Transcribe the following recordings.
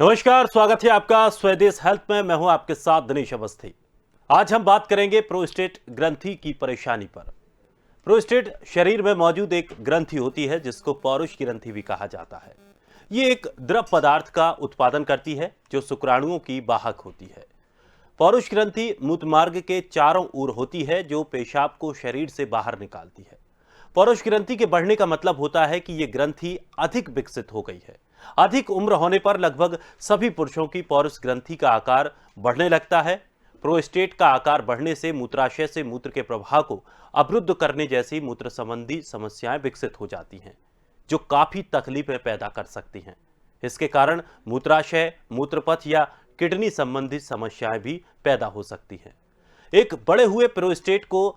नमस्कार, स्वागत है आपका स्वदेश हेल्थ में। मैं हूं आपके साथ दिनेश अवस्थी। आज हम बात करेंगे प्रोस्टेट ग्रंथि की परेशानी पर। प्रोस्टेट शरीर में मौजूद एक ग्रंथि होती है जिसको पौरुष ग्रंथि भी कहा जाता है। ये एक द्रव पदार्थ का उत्पादन करती है जो शुक्राणुओं की वाहक होती है। पौरुष ग्रंथि मूत्र मार्ग के चारों ओर होती है जो पेशाब को शरीर से बाहर निकालती है। पौरुष ग्रंथि के बढ़ने का मतलब होता है कि यह ग्रंथि अधिक विकसित हो गई है। अधिक उम्र होने पर लगभग सभी पुरुषों की पौरुष ग्रंथि का आकार बढ़ने लगता है। प्रोस्टेट का आकार बढ़ने से मूत्राशय से मूत्र के प्रवाह को अवरुद्ध करने जैसी मूत्र संबंधी समस्याएं विकसित हो जाती हैं जो काफी तकलीफें पैदा कर सकती हैं। इसके कारण मूत्राशय, मूत्रपथ या किडनी संबंधी समस्याएं भी पैदा हो सकती हैं। एक बड़े हुए प्रोस्टेट को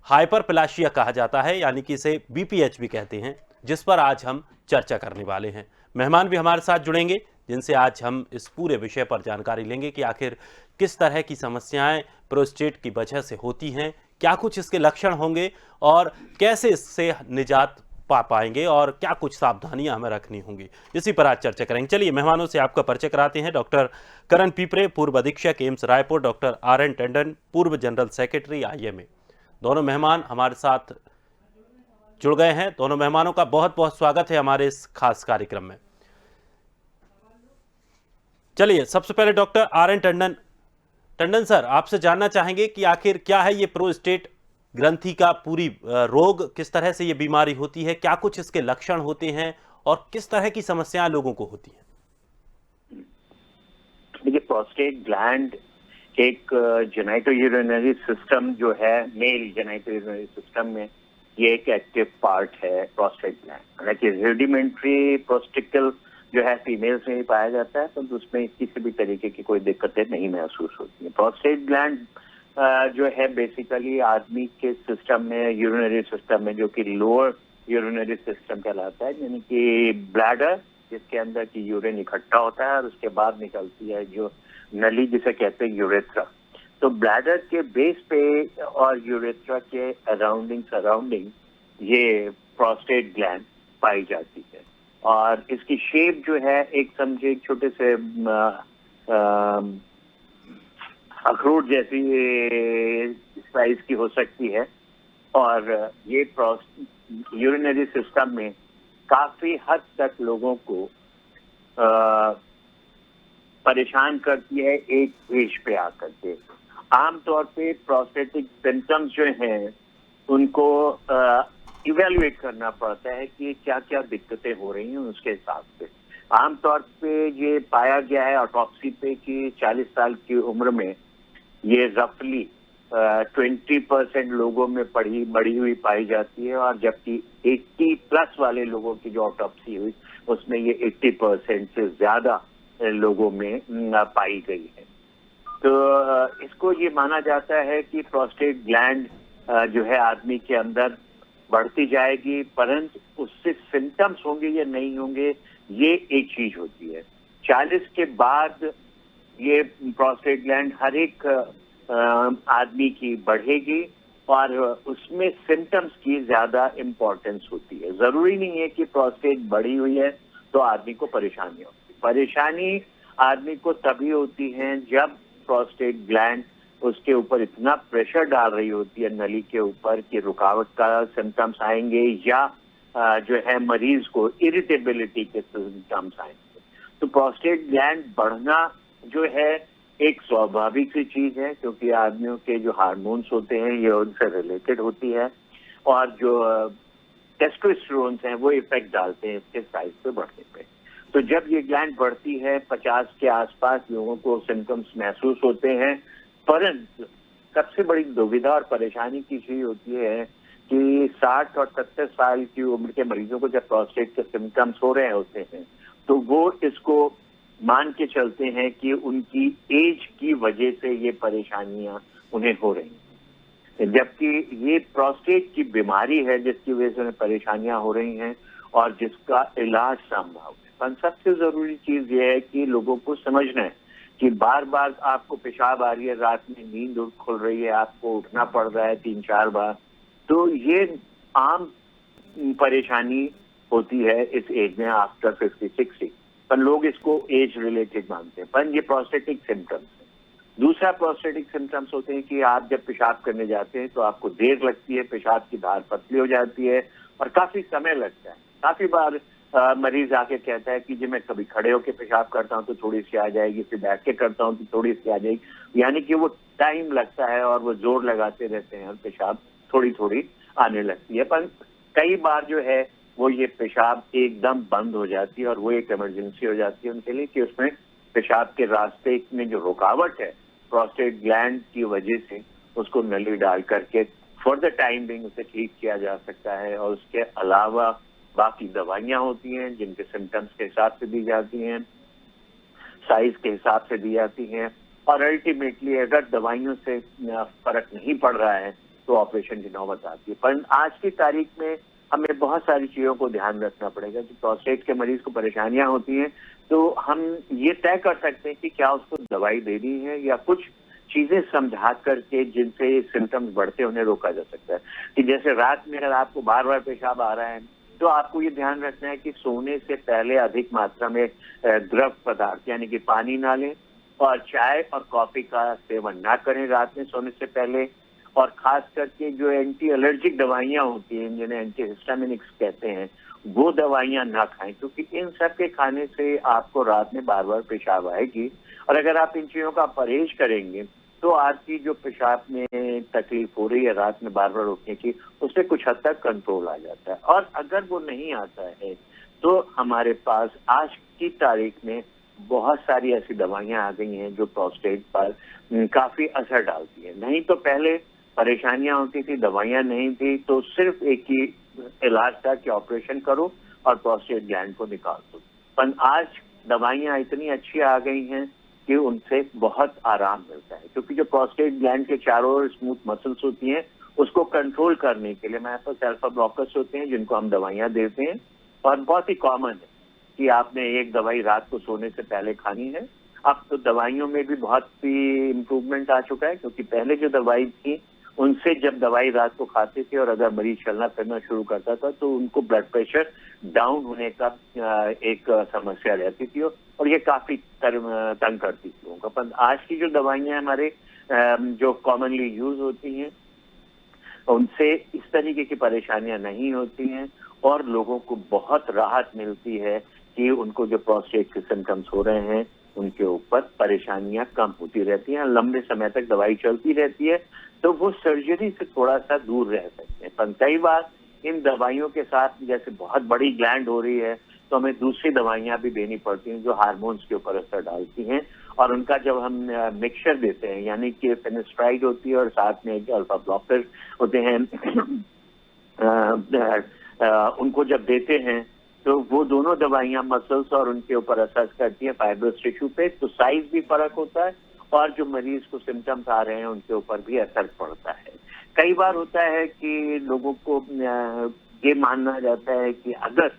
हाइपरप्लासिया कहा जाता है, यानी कि इसे बीपीएच भी कहते हैं, जिस पर आज हम चर्चा करने वाले हैं। मेहमान भी हमारे साथ जुड़ेंगे जिनसे आज हम इस पूरे विषय पर जानकारी लेंगे कि आखिर किस तरह की समस्याएं प्रोस्टेट की वजह से होती हैं, क्या कुछ इसके लक्षण होंगे और कैसे इससे निजात पा पाएंगे और क्या कुछ सावधानियां हमें रखनी होंगी। इसी पर आज चर्चा करेंगे। चलिए मेहमानों से आपका परिचय कराते हैं। डॉक्टर करण पीपरे, पूर्व अधीक्षक AIIMS Raipur. Doctor RN. Tandon, पूर्व जनरल सेक्रेटरी आईएमए। दोनों मेहमान हमारे साथ जुड़ गए हैं। दोनों मेहमानों का बहुत बहुत स्वागत है हमारे इस खास कार्यक्रम में। चलिए सबसे पहले डॉक्टर आर.एन. टंडन सर, आपसे जानना चाहेंगे कि आखिर क्या है ये प्रोस्टेट ग्रंथि का पूरी रोग, किस तरह से ये बीमारी होती है, क्या कुछ इसके लक्षण होते हैं और किस तरह की समस्याएं लोगों को होती हैं। देखिए, प्रोस्टेट ग्लैंड एक जेनाइटो-यूरिनरी सिस्टम जो है, मेल जेनाइटो-यूरिनरी सिस्टम में ये एक एक्टिव पार्ट है प्रोस्टेट ग्लैंड। हालांकि रेडिमेंट्री प्रोस्टिकल जो है फीमेल्स में ही पाया जाता है, तो उसमें किसी भी तरीके की कोई दिक्कतें नहीं महसूस होती है। प्रोस्टेट ग्लैंड जो है बेसिकली आदमी के सिस्टम में, यूरिनरी सिस्टम में, जो कि लोअर यूरिनरी सिस्टम कहलाता है, यानी कि ब्लैडर जिसके अंदर की यूरिन इकट्ठा होता है और उसके बाद निकलती है जो नली जिसे कहते हैं यूरेथ्रा। तो ब्लैडर के बेस पे और यूरेथ्रा के सराउंडिंग ये प्रोस्टेट ग्लैंड पाई जाती है और इसकी शेप जो है एक समझे एक छोटे से अखरोट जैसी साइज की हो सकती है और ये यूरिनरी सिस्टम में काफी हद तक लोगों को परेशान करती है एक एज पे आकर के। आमतौर पे प्रोस्टेटिक सिम्टम्स जो हैं उनको इवेल्युएट करना पड़ता है कि क्या क्या दिक्कतें हो रही हैं उसके हिसाब से। आमतौर पे ये पाया गया है ऑटोप्सी पे कि 40 साल की उम्र में ये रफली 20% लोगों में बढ़ी हुई पाई जाती है और जबकि 80 प्लस वाले लोगों की जो ऑटोप्सी हुई उसमें ये 80% से ज्यादा लोगों में पाई गई है। तो इसको ये माना जाता है कि प्रोस्टेट ग्लैंड जो है आदमी के अंदर बढ़ती जाएगी, परंतु उससे सिम्टम्स होंगे या नहीं होंगे ये एक चीज होती है। 40 के बाद ये प्रोस्टेट ग्लैंड हर एक आदमी की बढ़ेगी और उसमें सिम्टम्स की ज्यादा इम्पोर्टेंस होती है। जरूरी नहीं है कि प्रोस्टेट बढ़ी हुई है तो आदमी को परेशानी होती है। परेशानी आदमी को तभी होती है जब प्रोस्टेट ग्लैंड उसके ऊपर इतना प्रेशर डाल रही होती है नली के ऊपर कि रुकावट का सिम्टम्स आएंगे या जो है मरीज को इरिटेबिलिटी के सिम्टम्स आएंगे। तो प्रोस्टेट ग्लैंड बढ़ना जो है एक स्वाभाविक सी चीज है क्योंकि आदमियों के जो हार्मोन्स होते हैं ये उनसे रिलेटेड होती है और जो टेस्टोस्टेरोन्स हैं वो इफेक्ट डालते हैं इसके साइज पे बढ़ने पे। तो जब ये ग्लैंड बढ़ती है 50 के आसपास लोगों को सिम्टम्स महसूस होते हैं, परंतु सबसे बड़ी दुविधा और परेशानी की चीज होती है कि 60 और 70 साल की उम्र के मरीजों को जब प्रोस्टेट के सिम्टम्स हो रहे होते हैं तो वो इसको मान के चलते हैं कि उनकी एज की वजह से ये परेशानियां उन्हें हो रही हैं, जबकि ये प्रोस्टेट की बीमारी है जिसकी वजह से उन्हें परेशानियां हो रही हैं और जिसका इलाज संभव है। पर सबसे जरूरी चीज ये है कि लोगों को समझना है कि बार बार आपको पेशाब आ रही है, रात में नींद खुल रही है, आपको उठना पड़ रहा है 3-4 बार, तो ये आम परेशानी होती है इस एज में आफ्टर 50-60। पर लोग इसको एज रिलेटेड मानते हैं, पर ये प्रोस्टेटिक सिम्टम्स है। दूसरा प्रोस्टेटिक सिम्टम्स होते हैं कि आप जब पेशाब करने जाते हैं तो आपको देर लगती है, पेशाब की धार पतली हो जाती है और काफी समय लगता है। काफी बार मरीज आके कहता है कि जी मैं कभी खड़े होकर पेशाब करता हूँ तो थोड़ी सी आ जाएगी, फिर बैठ के करता हूँ तो थोड़ी सी आ जाएगी, यानी कि वो टाइम लगता है और वो जोर लगाते रहते हैं और पेशाब थोड़ी थोड़ी आने लगती है। पर कई बार जो है वो ये पेशाब एकदम बंद हो जाती है और वो एक इमरजेंसी हो जाती है उनके लिए कि उसमें पेशाब के रास्ते में जो रुकावट है प्रोस्टेट ग्लैंड की वजह से उसको नली डाल करके फॉर द टाइम बिंग उसे ठीक किया जा सकता है। और उसके अलावा बाकी दवाइयां होती हैं जिनके सिम्टम्स के हिसाब से दी जाती हैं, साइज के हिसाब से दी जाती हैं, और अल्टीमेटली अगर दवाइयों से फर्क नहीं पड़ रहा है तो ऑपरेशन की नौबत आती है। पर आज की तारीख में हमें बहुत सारी चीजों को ध्यान रखना पड़ेगा कि प्रोस्टेट के मरीज को परेशानियां होती हैं तो हम ये तय कर सकते हैं कि क्या उसको दवाई देनी है या कुछ चीजें समझा करके जिनसे सिम्टम्स बढ़ते उन्हें रोका जा सकता है। कि जैसे रात में अगर आपको बार बार पेशाब आ रहा है तो आपको ये ध्यान रखना है कि सोने से पहले अधिक मात्रा में द्रव पदार्थ यानी कि पानी ना लें और चाय और कॉफी का सेवन ना करें रात में सोने से पहले। और खास करके जो एंटी एलर्जिक दवाइयां होती हैं जिन्हें एंटी हिस्टामिनिक्स कहते हैं वो दवाइयां ना खाएं, क्योंकि इन सब के खाने से आपको रात में बार बार पेशाब आएगी। और अगर आप इन चीजों का परहेज करेंगे तो आपकी जो पेशाब में तकलीफ हो रही है रात में बार बार उठने की उससे कुछ हद तक कंट्रोल आ जाता है। और अगर वो नहीं आता है तो हमारे पास आज की तारीख में बहुत सारी ऐसी दवाइयां आ गई हैं जो प्रोस्टेट पर काफी असर डालती है। नहीं तो पहले परेशानियां होती थी, दवाइयां नहीं थी, तो सिर्फ एक ही इलाज था कि ऑपरेशन करो और प्रोस्टेट ग्लैंड को निकाल दो। पर आज दवाइयां इतनी अच्छी आ गई हैं कि उनसे बहुत आराम मिलता है, क्योंकि जो प्रोस्टेट ग्लैंड के चारों ओर स्मूथ मसल्स होती हैं उसको कंट्रोल करने के लिए हमारे पास अल्फा ब्लॉकर्स होते हैं जिनको हम दवाइयां देते हैं। और बहुत ही कॉमन है कि आपने एक दवाई रात को सोने से पहले खानी है। अब तो दवाइयों में भी बहुत ही इम्प्रूवमेंट आ चुका है, क्योंकि पहले जो दवाई थी उनसे जब दवाई रात को खाते थे और अगर मरीज चलना फिरना शुरू करता था तो उनको ब्लड प्रेशर डाउन होने का एक समस्या रहती थी और ये काफी तंग करती थी लोगों का। पर आज की जो दवाइयां हमारे जो कॉमनली यूज होती हैं उनसे इस तरीके की परेशानियां नहीं होती हैं और लोगों को बहुत राहत मिलती है कि उनको जो प्रोस्टेट के सिम्टम्स हो रहे हैं उनके ऊपर परेशानियां कम होती रहती हैं, लंबे समय तक दवाई चलती रहती है, तो वो सर्जरी से थोड़ा सा दूर रह सकते हैं। पर कई बार इन दवाइयों के साथ जैसे बहुत बड़ी ग्लैंड हो रही है तो हमें दूसरी दवाइयां भी देनी पड़ती हैं जो हार्मोन्स के ऊपर असर डालती हैं, और उनका जब हम मिक्सचर देते हैं यानी कि फेनेस्ट्राइड होती है और साथ में एक अल्फा ब्लॉकर होते हैं उनको जब देते हैं तो वो दोनों दवाइयां मसल्स और उनके ऊपर असर करती हैं फाइब्रस टिश्यू पे, तो साइज भी फर्क होता है और जो मरीज को सिम्टम्स आ रहे हैं उनके ऊपर भी असर पड़ता है। कई बार होता है कि लोगों को ये मानना जाता है कि अगर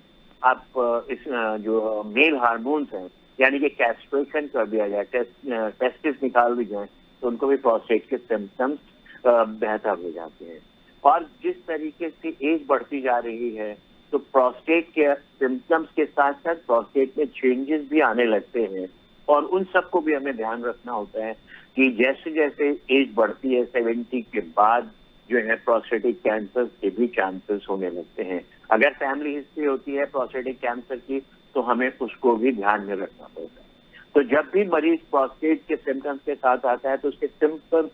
आप इस जो मेल हार्मोन्स हैं यानी कि कैस्ट्रेशन कर दिया जाए, टेस्टिस निकाल दी जाए तो उनको भी प्रोस्टेट के सिम्टम्स बेहतर हो जाते हैं। और जिस तरीके से एज बढ़ती जा रही है तो प्रोस्टेट के सिम्टम्स के साथ साथ प्रोस्टेट में चेंजेस भी आने लगते हैं और उन सबको भी हमें ध्यान रखना होता है कि जैसे जैसे एज बढ़ती है 70 के बाद जो है प्रोस्टेटिक कैंसर के भी चांसेस होने लगते हैं। अगर फैमिली हिस्ट्री होती है प्रोस्टेटिक कैंसर की तो हमें उसको भी ध्यान में रखना पड़ता है। तो जब भी मरीज प्रोस्टेट के सिम्टम्स के साथ आता है तो उसके सिम्पल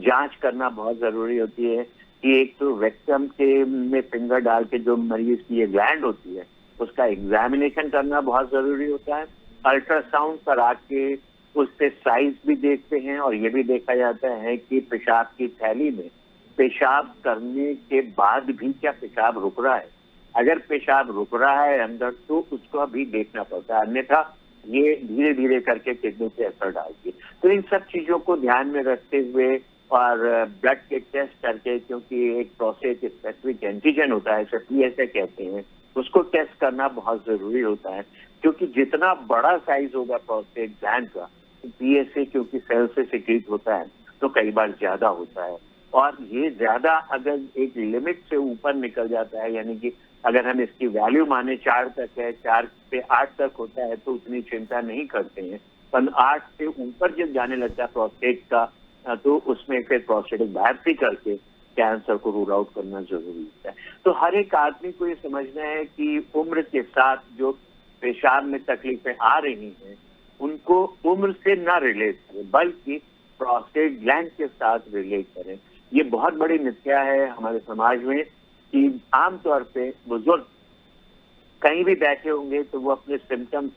जांच करना बहुत जरूरी होती है कि एक तो रेक्टम के में फिंगर डाल के जो मरीज की ये ग्लैंड होती है उसका एग्जामिनेशन करना बहुत जरूरी होता है। अल्ट्रासाउंड करा के उससे साइज भी देखते हैं और ये भी देखा जाता है कि पेशाब की थैली में पेशाब करने के बाद भी क्या पेशाब रुक रहा है। अगर पेशाब रुक रहा है अंदर तो उसको भी देखना पड़ता है, अन्यथा ये धीरे धीरे करके किडनी पे असर डालती है। तो इन सब चीजों को ध्यान में रखते हुए और ब्लड के टेस्ट करके, क्योंकि एक प्रोस्टेट स्पेसिफिक एंटीजन होता है, PSA कहते हैं, उसको टेस्ट करना बहुत जरूरी होता है, क्योंकि जितना बड़ा साइज होगा प्रोस्टेट ग्लैंड का PSA क्योंकि सेल से सिक्रीट होता है तो कई बार ज्यादा होता है और ये ज्यादा अगर एक लिमिट से ऊपर निकल जाता है यानी कि अगर हम इसकी वैल्यू माने 4 तक है, 4 से 8 तक होता है तो उतनी चिंता नहीं करते हैं, पर 8 से ऊपर जब जाने लगता है प्रोस्टेट का तो उसमें फिर प्रोस्टेटिक बायोप्सी करके कैंसर को रूल आउट करना जरूरी होता है। तो हर एक आदमी को ये समझना है कि उम्र के साथ जो पेशाब में तकलीफें आ रही हैं उनको उम्र से ना रिलेट करें बल्कि प्रोस्टेट ग्लैंड के साथ रिलेट करें। ये बहुत बड़ी मिथ्या है हमारे समाज में कि आमतौर पे बुजुर्ग कहीं भी बैठे होंगे तो वो अपने सिम्टम्स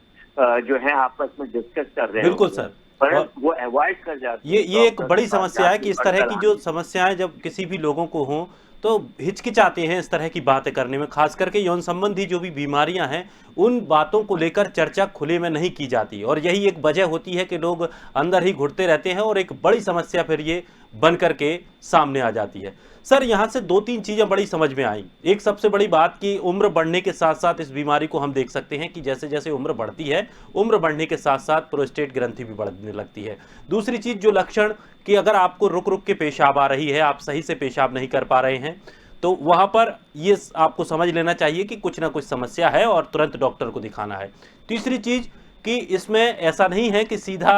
जो है आपस में डिस्कस कर रहे हैं। बिल्कुल सर, पर वो अवॉइड कर जाते हैं। ये एक बड़ी समस्या है कि इस तरह की जो समस्याएं जब किसी भी लोगों को हों तो हिचकिचाते हैं इस तरह की बातें करने में, खास करके यौन संबंधी जो भी बीमारियां हैं उन बातों को लेकर चर्चा खुले में नहीं की जाती, और यही एक वजह होती है कि लोग अंदर ही घुटते रहते हैं और एक बड़ी समस्या फिर ये बन करके सामने आ जाती है। सर, यहाँ से 2-3 चीज़ें बड़ी समझ में आई। एक सबसे बड़ी बात कि उम्र बढ़ने के साथ साथ इस बीमारी को हम देख सकते हैं कि जैसे जैसे उम्र बढ़ती है, उम्र बढ़ने के साथ साथ प्रोस्टेट ग्रंथि भी बढ़ने लगती है। दूसरी चीज़, जो लक्षण कि अगर आपको रुक रुक के पेशाब आ रही है, आप सही से पेशाब नहीं कर पा रहे हैं, तो वहाँ पर ये आपको समझ लेना चाहिए कि कुछ ना कुछ समस्या है और तुरंत डॉक्टर को दिखाना है। तीसरी चीज़ कि इसमें ऐसा नहीं है कि सीधा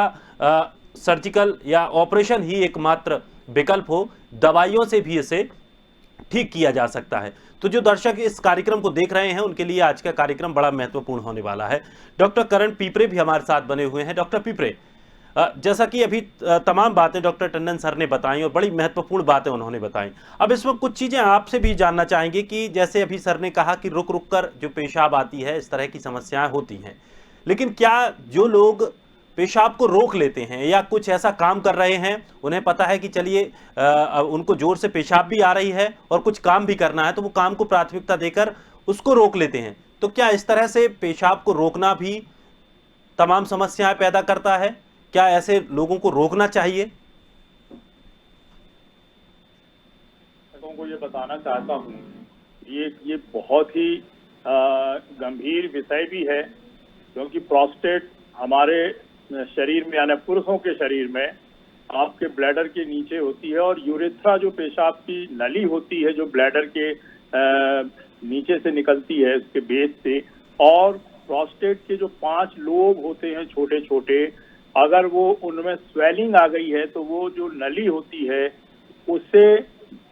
सर्जिकल या ऑपरेशन ही एकमात्र विकल्प हो, दवाइयों से भी इसे ठीक किया जा सकता है। तो जो दर्शक इस कार्यक्रम को देख रहे हैं उनके लिए आज का कार्यक्रम बड़ा महत्वपूर्ण होने वाला है। डॉक्टर करण पिपरे भी हमारे साथ बने हुए हैं। डॉक्टर पिपरे, जैसा कि अभी तमाम बातें डॉक्टर टंडन सर ने बताई और बड़ी महत्वपूर्ण बातें उन्होंने बताई, अब इसमें कुछ चीज़ें आपसे भी जानना चाहेंगे कि जैसे अभी सर ने कहा कि रुक रुक कर जो पेशाब आती है, इस तरह की समस्याएं होती हैं, लेकिन क्या जो लोग पेशाब को रोक लेते हैं या कुछ ऐसा काम कर रहे हैं, उन्हें पता है कि चलिए उनको जोर से पेशाब भी आ रही है और कुछ काम भी करना है, तो वो काम को प्राथमिकता देकर उसको रोक लेते हैं, तो क्या इस तरह से पेशाब को रोकना भी तमाम समस्याएं पैदा करता है? क्या ऐसे लोगों को रोकना चाहिए? लोगों को ये बताना चाहता हूँ, ये बहुत ही गंभीर विषय भी है, क्योंकि प्रोस्टेट हमारे शरीर में यानी पुरुषों के शरीर में आपके ब्लैडर के नीचे होती है, और यूरेथ्रा जो पेशाब की नली होती है जो ब्लैडर के नीचे से निकलती है उसके बेस से, और प्रोस्टेट के जो 5 लोब होते हैं छोटे छोटे, अगर वो उनमें स्वेलिंग आ गई है तो वो जो नली होती है उससे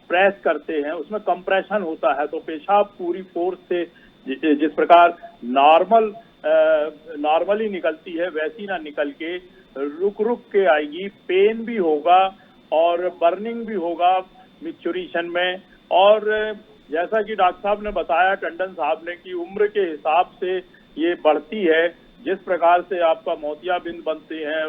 प्रेस करते हैं, उसमें कंप्रेशन होता है, तो पेशाब पूरी फोर्स से जिस प्रकार नॉर्मली निकलती है वैसी ना निकल के रुक रुक के आएगी, पेन भी होगा और बर्निंग भी होगा मिक्सचुरेशन में। और जैसा कि डॉक्टर साहब ने बताया, टंडन साहब ने, कि उम्र के हिसाब से ये बढ़ती है, जिस प्रकार से आपका मोतियाबिंद बनते हैं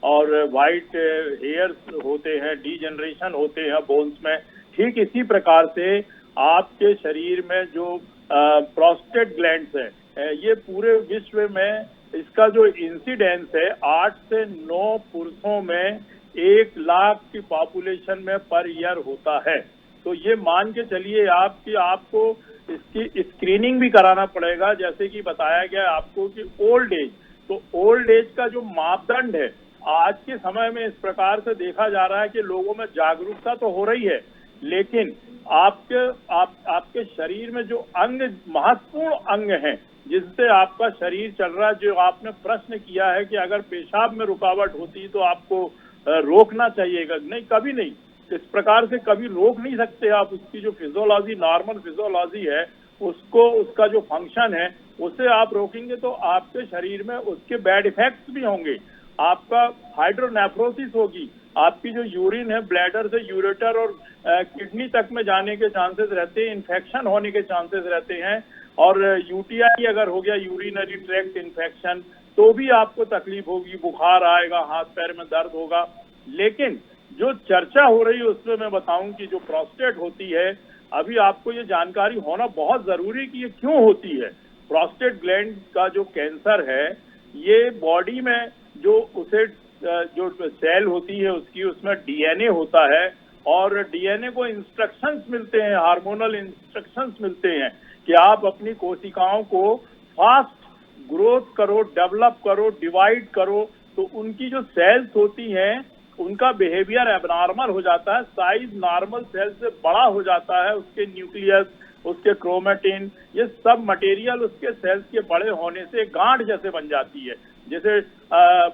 और वाइट हेयर्स होते हैं, डीजनरेशन होते हैं बोन्स में, ठीक इसी प्रकार से आपके शरीर में जो प्रोस्टेट ग्लैंड्स है, ये पूरे विश्व में इसका जो इंसिडेंस है 8 से 9 पुरुषों में 1 लाख की पॉपुलेशन में पर ईयर होता है। तो ये मान के चलिए आप कि आपको इसकी स्क्रीनिंग भी कराना पड़ेगा, जैसे कि बताया गया आपको कि ओल्ड एज, तो ओल्ड एज का जो मापदंड है आज के समय में इस प्रकार से देखा जा रहा है कि लोगों में जागरूकता तो हो रही है, लेकिन आपके शरीर में जो अंग, महत्वपूर्ण अंग हैं जिससे आपका शरीर चल रहा है, जो आपने प्रश्न किया है कि अगर पेशाब में रुकावट होती तो आपको रोकना चाहिएगा, नहीं, कभी नहीं, इस प्रकार से कभी रोक नहीं सकते आप। उसकी जो फिजियोलॉजी, नॉर्मल फिजियोलॉजी है, उसको, उसका जो फंक्शन है उसे आप रोकेंगे तो आपके शरीर में उसके बैड इफेक्ट्स भी होंगे। आपका हाइड्रोनेफ्रोसिस होगी, आपकी जो यूरिन है ब्लैडर से यूरेटर और किडनी तक में जाने के चांसेस रहते हैं, इन्फेक्शन होने के चांसेस रहते हैं, और यूटीआई अगर हो गया, यूरिनरी ट्रैक्ट इन्फेक्शन, तो भी आपको तकलीफ होगी, बुखार आएगा, हाथ पैर में दर्द होगा। लेकिन जो चर्चा हो रही है उसमें मैं बताऊं कि जो प्रोस्टेट होती है, अभी आपको ये जानकारी होना बहुत जरूरी कि ये क्यों होती है। प्रोस्टेट ग्लैंड का जो कैंसर है, ये बॉडी में जो उसे जो सेल होती है उसकी, उसमें डीएनए होता है, और डीएनए को इंस्ट्रक्शंस मिलते हैं, हार्मोनल इंस्ट्रक्शंस मिलते हैं कि आप अपनी कोशिकाओं को फास्ट ग्रोथ करो, डेवलप करो, डिवाइड करो। तो उनकी जो सेल्स होती हैं उनका बिहेवियर एबनॉर्मल हो जाता है, साइज नॉर्मल सेल से बड़ा हो जाता है, उसके न्यूक्लियस, उसके क्रोमेटिन, ये सब मटेरियल उसके सेल्स के बड़े होने से गांठ जैसे बन जाती है, जैसे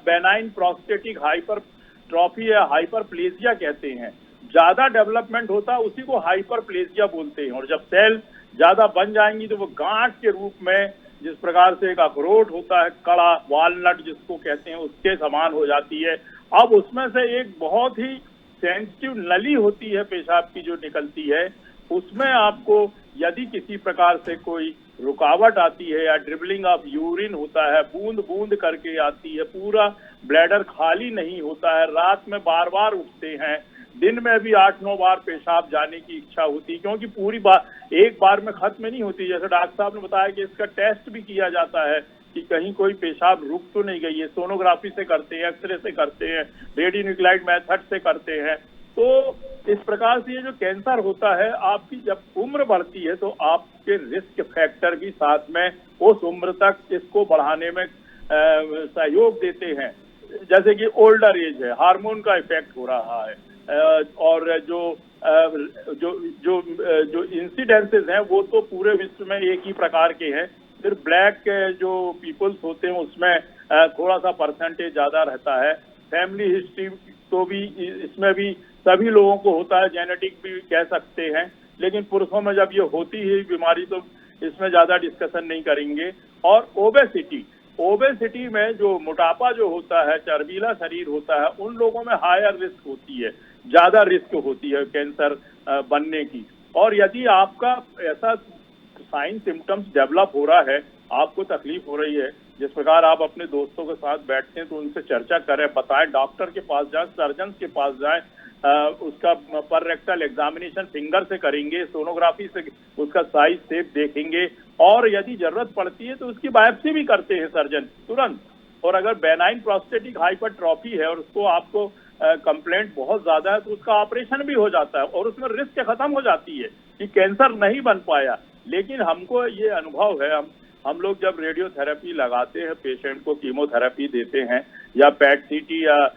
बेनाइन प्रोस्टेटिक हाइपरट्रॉफी या हाइपरप्लेजिया कहते हैं। ज्यादा डेवलपमेंट होता है उसी को हाइपरप्लेजिया बोलते हैं। और जब सेल ज्यादा बन जाएंगी तो वो गांठ के रूप में, जिस प्रकार से एक अखरोट होता है कड़ा, वालनट जिसको कहते हैं, उसके समान हो जाती है। अब उसमें से एक बहुत ही सेंसिटिव नली होती है पेशाब की जो निकलती है, उसमें आपको यदि किसी प्रकार से कोई रुकावट आती है या ड्रिबलिंग ऑफ यूरिन होता है, बूंद बूंद करके आती है, पूरा ब्लैडर खाली नहीं होता है, रात में बार बार उठते हैं, दिन में भी 8-9 बार पेशाब जाने की इच्छा होती है, क्योंकि पूरी बार एक बार में खत्म नहीं होती। जैसे डॉक्टर साहब ने बताया कि इसका टेस्ट भी किया जाता है कि कहीं कोई पेशाब रुक तो नहीं गई है, सोनोग्राफी से करते हैं, एक्सरे से करते हैं, रेडियो न्यूक्लाइड मेथड से करते हैं। तो इस प्रकार से ये जो कैंसर होता है, आपकी जब उम्र बढ़ती है तो आपके रिस्क फैक्टर भी साथ में उस उम्र तक इसको बढ़ाने में सहयोग देते हैं। जैसे कि ओल्डर एज है, हार्मोन का इफेक्ट हो रहा है, और जो इंसिडेंसेस हैं वो तो पूरे विश्व में एक ही प्रकार के हैं। फिर ब्लैक जो पीपल्स होते हैं उसमें थोड़ा सा परसेंटेज ज्यादा रहता है। फैमिली हिस्ट्री तो भी इसमें भी सभी लोगों को होता है, जेनेटिक भी कह सकते हैं, लेकिन पुरुषों में जब ये होती है बीमारी तो इसमें ज्यादा डिस्कशन नहीं करेंगे। और ओबेसिटी में जो मोटापा जो होता है, चर्बीला शरीर होता है, उन लोगों में हायर रिस्क होती है, ज्यादा रिस्क होती है कैंसर बनने की। और यदि आपका ऐसा साइन सिम्टम्स डेवलप हो रहा है, आपको तकलीफ हो रही है, जिस प्रकार आप अपने दोस्तों के साथ बैठते हैं तो उनसे चर्चा करें, बताएं, डॉक्टर के पास जाएं, सर्जन के पास जाएं, उसका पर रेक्टल एग्जामिनेशन फिंगर से करेंगे, सोनोग्राफी से उसका साइज शेप देखेंगे, और यदि जरूरत पड़ती है तो उसकी बायोप्सी भी करते हैं सर्जन तुरंत। और अगर बेनाइन प्रोस्टेटिक हाइपरट्रॉफी है और उसको आपको कंप्लेंट बहुत ज्यादा है तो उसका ऑपरेशन भी हो जाता है और उसमें रिस्क खत्म हो जाती है कि कैंसर नहीं बन पाया। लेकिन हमको ये अनुभव है, हम लोग जब रेडियोथेरेपी लगाते हैं, पेशेंट को कीमोथेरेपी देते हैं, या पैट सीटी या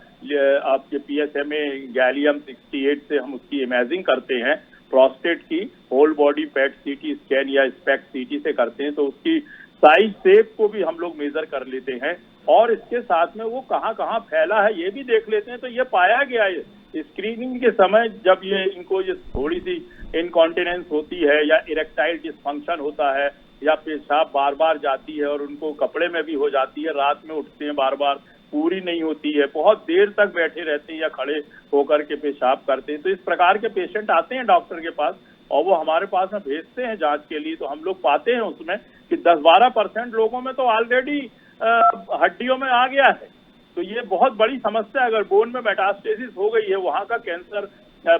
आपके PSMA गैलियम 68 से हम उसकी इमेजिंग करते हैं, प्रोस्टेट की whole body PET CT scan या स्पेक्ट सीटी से करते हैं, तो उसकी साइज शेप को भी हम लोग मेजर कर लेते हैं, और इसके साथ में वो कहाँ कहाँ फैला है ये भी देख लेते हैं। तो ये पाया गया है स्क्रीनिंग के समय, जब ये इनको ये थोड़ी सी इनकॉन्टिनेंस होती है या इरेक्टाइल डिसफंक्शन होता है या पेशाब बार बार जाती है और उनको कपड़े में भी हो जाती है, रात में उठते हैं बार बार, पूरी नहीं होती है, बहुत देर तक बैठे रहते हैं या खड़े होकर के पेशाब करते हैं, तो इस प्रकार के पेशेंट आते हैं डॉक्टर के पास और वो हमारे पास में भेजते हैं जांच के लिए। तो हम लोग पाते हैं उसमें कि 10-12% लोगों में तो ऑलरेडी हड्डियों में आ गया है। तो ये बहुत बड़ी समस्या है। अगर बोन में मेटास्टेसिस हो गई है, वहां का कैंसर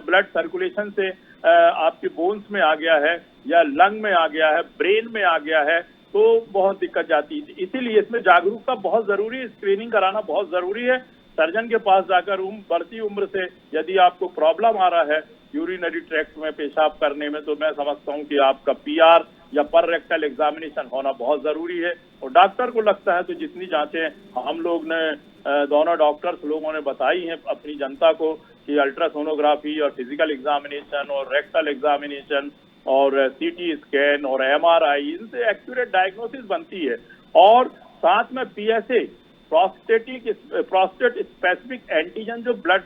ब्लड सर्कुलेशन से आपके बोन्स में आ गया है या लंग में आ गया है, ब्रेन में आ गया है, तो बहुत दिक्कत जाती है। इसीलिए इसमें जागरूकता बहुत जरूरी है, स्क्रीनिंग कराना बहुत जरूरी है। सर्जन के पास जाकर बढ़ती उम्र से यदि आपको प्रॉब्लम आ रहा है यूरिनरी ट्रैक्ट में पेशाब करने में, तो मैं समझता हूं कि आपका PR या पर रेक्टल एग्जामिनेशन होना बहुत जरूरी है। और डॉक्टर को लगता है तो जितनी जांचें हम लोग ने दोनों डॉक्टर्स लोगों ने बताई हैं अपनी जनता को कि अल्ट्रासोनोग्राफी और फिजिकल एग्जामिनेशन और रेक्टल एग्जामिनेशन और CT स्कैन और MRI, इनसे एक्यूरेट डायग्नोसिस बनती है। और साथ में PSA प्रोस्टेट स्पेसिफिक एंटीजन जो ब्लड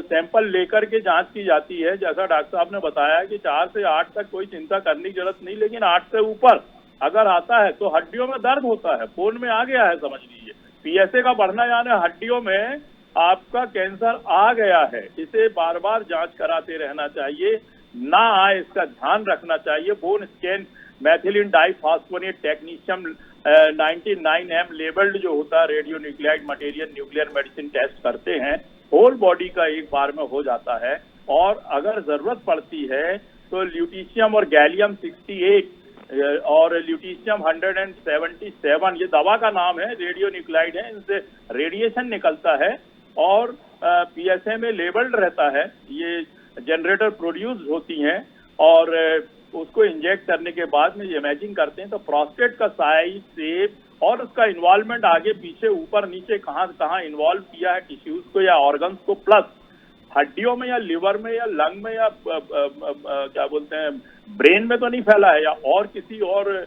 सैंपल लेकर के जांच की जाती है, जैसा डॉक्टर साहब ने बताया कि 4 से 8 तक कोई चिंता करने की जरूरत नहीं, लेकिन 8 से ऊपर अगर आता है तो हड्डियों में दर्द होता है, बोन में आ गया है समझ लीजिए। PSA का बढ़ना यानी हड्डियों में आपका कैंसर आ गया है। इसे बार बार जांच कराते रहना चाहिए, ना आए इसका ध्यान रखना चाहिए। Bone scan methylene diphosphonate technetium 99M labelled जो होता है radio nuclide material nuclear medicine test करते हैं, होल बॉडी का एक बार में हो जाता है। और अगर जरूरत पड़ती है तो ल्यूटीशियम और गैलियम 68 और ल्यूटीशियम 177, ये दवा का नाम है, रेडियो न्यूक्लाइड है, इनसे रेडिएशन निकलता है और PSA में लेबल्ड रहता है। ये जनरेटर प्रोड्यूस होती हैं और उसको इंजेक्ट करने के बाद में इमेजिंग करते हैं तो प्रोस्टेट का साइज, शेप और उसका इन्वॉल्वमेंट आगे पीछे ऊपर नीचे कहाँ कहाँ इन्वॉल्व किया है टिश्यूज को या ऑर्गन्स को, प्लस हड्डियों में या लिवर में या लंग में या क्या बोलते हैं ब्रेन में तो नहीं फैला है, या और किसी और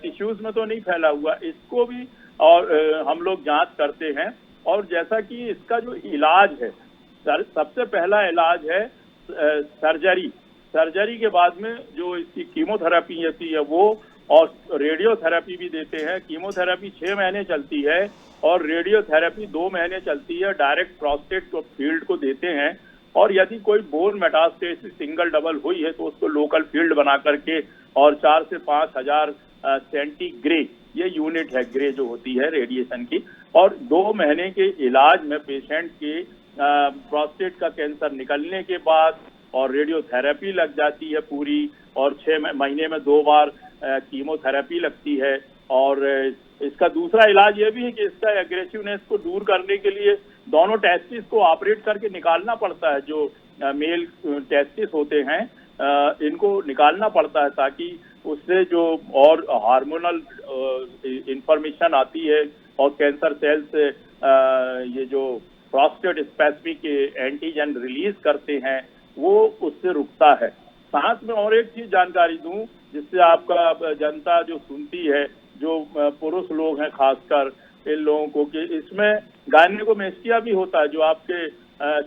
टिश्यूज में तो नहीं फैला हुआ, इसको भी और हम लोग जांच करते हैं। और जैसा कि इसका जो इलाज है, सबसे पहला इलाज है सर्जरी के बाद में जो इसकी कीमोथेरेपी होती है वो, और रेडियोथेरेपी भी देते हैं। कीमोथेरेपी 6 महीने चलती है और रेडियोथेरेपी 2 महीने चलती है। डायरेक्ट प्रोस्टेट को फील्ड को देते हैं, और यदि कोई बोन मेटास्टेसिस सिंगल डबल हुई है तो उसको लोकल फील्ड बना करके, और 4 से 5 हजार सेंटीग्रेड, ये यूनिट है ग्रे जो होती है रेडिएशन की, और 2 महीने के इलाज में पेशेंट के प्रोस्टेट का कैंसर निकलने के बाद और रेडियोथेरेपी लग जाती है पूरी, और 6 महीने में 2 बार कीमोथेरेपी लगती है। और इसका दूसरा इलाज ये भी है कि इसका एग्रेसिवनेस को दूर करने के लिए दोनों टेस्टिस को ऑपरेट करके निकालना पड़ता है। जो मेल टेस्टिस होते हैं इनको निकालना पड़ता है, ताकि उससे जो और हार्मोनल इंफॉर्मेशन आती है और कैंसर सेल से ये जो प्रोस्टेट स्पेसिफिक एंटीजन रिलीज करते हैं वो उससे रुकता है। साथ में और एक चीज जानकारी दूं, जिससे आपका जनता जो सुनती है, जो पुरुष लोग हैं खासकर, इन लोगों को, कि इसमें गायनेकोमेस्टिया भी होता है। जो आपके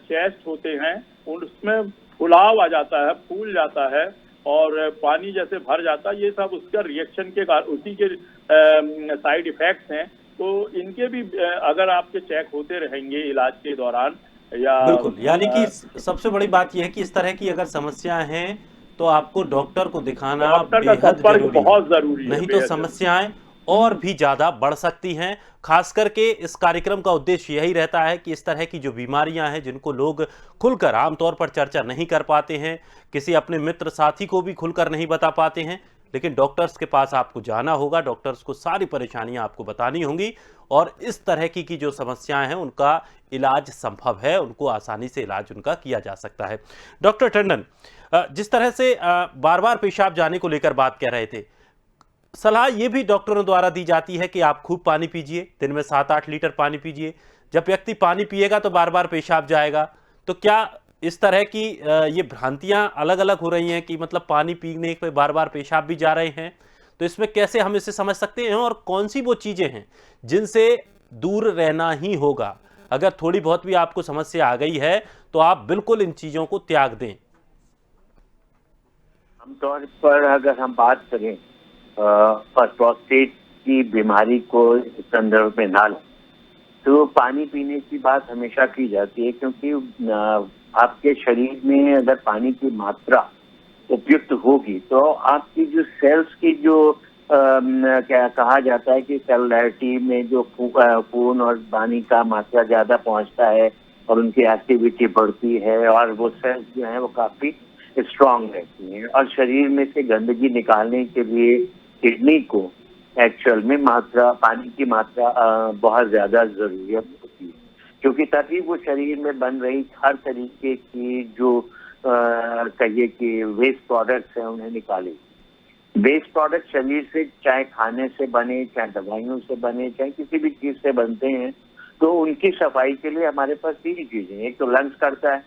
चेस्ट होते हैं उसमें फुलाव आ जाता है, फूल जाता है और पानी जैसे भर जाता है, ये सब उसका रिएक्शन के कारण, उसी के साइड इफेक्ट्स हैं। तो इनके भी अगर आपके चेक होते रहेंगे इलाज के दौरान, या बिल्कुल, यानी कि सबसे बड़ी बात यह है कि इस तरह की अगर समस्याएं हैं तो आपको डॉक्टर को दिखाना बेहद जरूरी है, बहुत जरूरी है, नहीं तो समस्याएं और भी ज्यादा बढ़ सकती हैं। खास करके इस कार्यक्रम का उद्देश्य यही रहता है कि इस तरह की जो बीमारियां हैं जिनको लोग खुलकर आमतौर पर चर्चा नहीं कर पाते हैं, किसी अपने मित्र साथी को भी खुलकर नहीं बता पाते हैं, लेकिन डॉक्टर्स के पास आपको जाना होगा, डॉक्टर्स को सारी परेशानियां आपको बतानी होंगी, और इस तरह की जो समस्याएं हैं उनका इलाज संभव है, उनको आसानी से इलाज उनका किया जा सकता है। डॉक्टर टंडन, जिस तरह से बार बार पेशाब जाने को लेकर बात कह रहे थे, सलाह ये भी डॉक्टरों द्वारा दी जाती है कि आप खूब पानी पीजिए, दिन में 7-8 लीटर पानी पीजिए। जब व्यक्ति पानी पिएगा तो बार बार पेशाब जाएगा, तो क्या इस तरह की ये भ्रांतियां अलग अलग हो रही हैं कि मतलब पानी पीने पे बार बार पेशाब भी जा रहे हैं? तो इसमें कैसे हम इसे समझ सकते हैं, और कौन सी वो चीजें हैं जिनसे दूर रहना ही होगा? अगर थोड़ी बहुत भी आपको समस्या आ गई है तो आप बिल्कुल इन चीजों को त्याग दें। आमतौर पर अगर हम बात करें और प्रोस्टेट की बीमारी को संदर्भ में ना लें, तो पानी पीने की बात हमेशा की जाती है, क्योंकि आपके शरीर में अगर पानी की मात्रा उपयुक्त होगी तो आपकी जो सेल्स की जो क्या कहा जाता है कि सेलुलैरिटी में जो खून और पानी का मात्रा ज्यादा पहुंचता है और उनकी एक्टिविटी बढ़ती है, और वो सेल्स जो है वो काफी स्ट्रांग रहती हैं, और शरीर में से गंदगी निकालने के लिए किडनी को एक्चुअल में पानी की मात्रा बहुत ज्यादा जरूरत होती है, क्योंकि तभी वो शरीर में बन रही हर तरीके की जो कहिए कि वेस्ट प्रोडक्ट्स हैं उन्हें निकाले। वेस्ट प्रोडक्ट शरीर से चाहे खाने से बने, चाहे दवाइयों से बने, चाहे किसी भी चीज से बनते हैं, तो उनकी सफाई के लिए हमारे पास 3 चीजें। एक तो लंग्स करता है,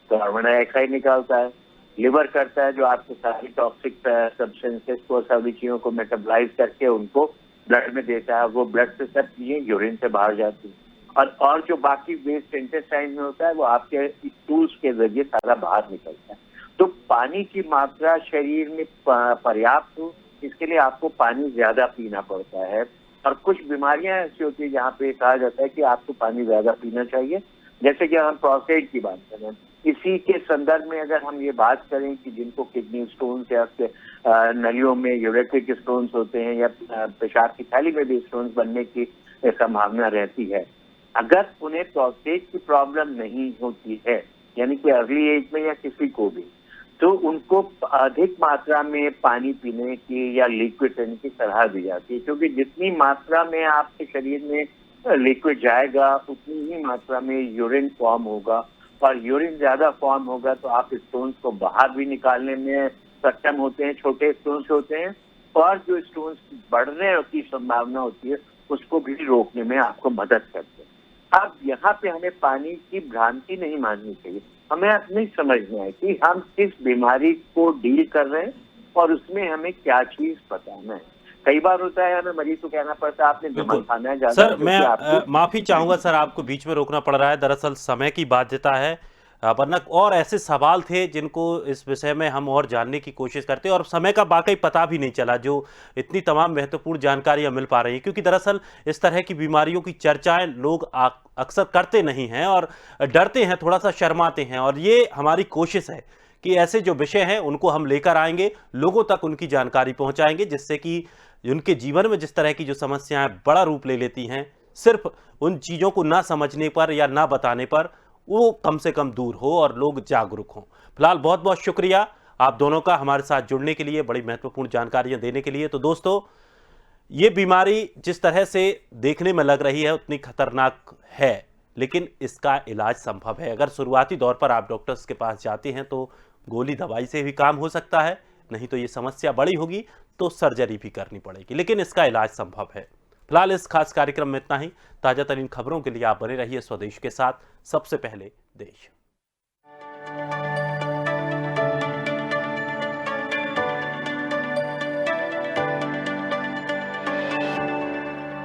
कार्बन डाइऑक्साइड निकालता है, लिवर करता है जो आपको सारी टॉक्सिक सब्सटेंसेस को, सभी चीजों को मेटाबलाइज करके उनको ब्लड में देता है, वो ब्लड से सब चीजें यूरिन से बाहर जाती है, और जो बाकी वेस्ट इंटेस्टाइन में होता है वो आपके टूल्स के जरिए सारा बाहर निकलता है। तो पानी की मात्रा शरीर में पर्याप्त हो, इसके लिए आपको पानी ज्यादा पीना पड़ता है। और कुछ बीमारियां ऐसी होती है जहाँ पे कहा जाता है कि आपको पानी ज्यादा पीना चाहिए, जैसे कि हम प्रोस्टेट की बात करें, इसी के संदर्भ में अगर हम ये बात करें कि जिनको किडनी स्टोन्स या नलियों में यूरेट्रिक स्टोन्स होते हैं, या पेशाब की थैली में भी स्टोन्स बनने की संभावना रहती है, अगर उन्हें प्रोस्टेट की प्रॉब्लम नहीं होती है, यानी कि अर्ली एज में या किसी को भी, तो उनको अधिक मात्रा में पानी पीने की या लिक्विड पीने की सलाह दी जाती है, क्योंकि जितनी मात्रा में आपके शरीर में लिक्विड जाएगा उतनी ही मात्रा में यूरिन फॉर्म होगा, और यूरिन ज्यादा फॉर्म होगा तो आप स्टोन्स को बाहर भी निकालने में सक्षम होते हैं, छोटे स्टोन्स होते हैं, और जो स्टोन्स बढ़ने की संभावना होती है उसको भी रोकने में आपको मदद करते हैं। अब यहाँ पे हमें पानी की भ्रांति नहीं माननी चाहिए, हमें अब नहीं समझना है कि हम किस बीमारी को डील कर रहे हैं और उसमें हमें क्या चीज बताना है। कई बार होता है हमें मरीज को कहना पड़ता है आपने नमक बिल्कुल खाना है ज्यादा, सर, मैं आपको माफी चाहूंगा सर, आपको बीच में रोकना पड़ रहा है, दरअसल समय की बाध्यता है। वरना और ऐसे सवाल थे जिनको इस विषय में हम और जानने की कोशिश करते हैं और समय का वाकई पता भी नहीं चला, जो इतनी तमाम महत्वपूर्ण जानकारियां मिल पा रही हैं, क्योंकि दरअसल इस तरह की बीमारियों की चर्चाएं लोग अक्सर करते नहीं हैं और डरते हैं, थोड़ा सा शर्माते हैं। और ये हमारी कोशिश है कि ऐसे जो विषय हैं उनको हम लेकर आएंगे, लोगों तक उनकी जानकारी पहुंचाएंगे, जिससे कि उनके जीवन में जिस तरह की जो समस्याएं बड़ा रूप ले लेती हैं, सिर्फ उन चीज़ों को ना समझने पर या ना बताने पर वो कम से कम दूर हो और लोग जागरूक हों। फिलहाल बहुत बहुत शुक्रिया आप दोनों का हमारे साथ जुड़ने के लिए, बड़ी महत्वपूर्ण जानकारियां देने के लिए। तो दोस्तों, ये बीमारी जिस तरह से देखने में लग रही है उतनी खतरनाक है, लेकिन इसका इलाज संभव है। अगर शुरुआती दौर पर आप डॉक्टर्स के पास जाते हैं तो गोली दवाई से भी काम हो सकता है, नहीं तो ये समस्या बड़ी होगी तो सर्जरी भी करनी पड़ेगी, लेकिन इसका इलाज संभव है। फिलहाल इस खास कार्यक्रम में इतना ही। ताजा तरीन खबरों के लिए आप बने रहिए स्वदेश के साथ, सबसे पहले देश।